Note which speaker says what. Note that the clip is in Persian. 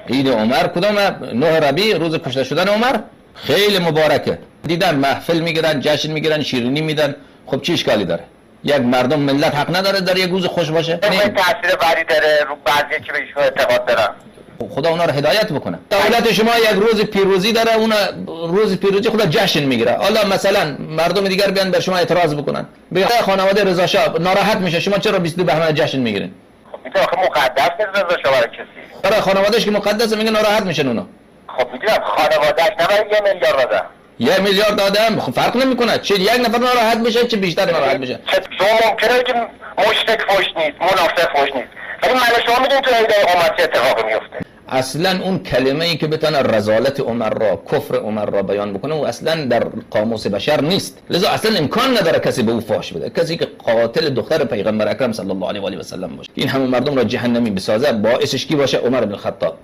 Speaker 1: عید عمر کدام؟ 9 ربیع، روز کشته شدن عمر. خیلی مبارکه. دیدن محفل میگیرن، جشن میگیرن، شیرینی میدن. خب چه اشکالی داره؟ یک مردم ملت حق نداره در یک روز خوش باشه؟
Speaker 2: تاثیر بدی داره رو بعضی که بهشون اعتقاد دارن.
Speaker 1: خدا اونا رو هدایت بکنه. دولت شما یک روز پیروزی داره، اون روز پیروزی خدا جشن میگیره. حالا مثلا مردم دیگر بیان بر شما اعتراض بکنن، بگن خانواده رضا شاه ناراحت میشه، شما چرا 22 بهمن جشن میگیرین؟
Speaker 2: خب این آخه مقدس نیست رضا شاه برای کسی.
Speaker 1: برای خانوادهش که مقدسه میگه ناراحت میشن اونا.
Speaker 2: خب میدونم خانواده‌اش نباید 1 میلیارد دادن.
Speaker 1: 1 میلیارد دادم، خب فرق نمیکنه چه یک نفر ناراحت بشه چه بیشتر ناراحت بشه.
Speaker 2: شما ممکنه که مشرک فوش نیست، منافق فوش نیست، ولی من شما میدونید تو عید عمر چه اتفاقی میفته.
Speaker 1: اصلا اون کلمه ای که بتونه رذالت عمر را، کفر عمر را بیان بکنه، و اصلا در قاموس بشر نیست. لذا اصلا امکان نداره کسی به او فاش بده، کسی که قاتل دختر پیغمبر اکرم صلی الله علیه و آله و سلم باشه، این همه مردم را جهنمی بسازه، باعثش کی باشه؟ عمر بن الخطاب.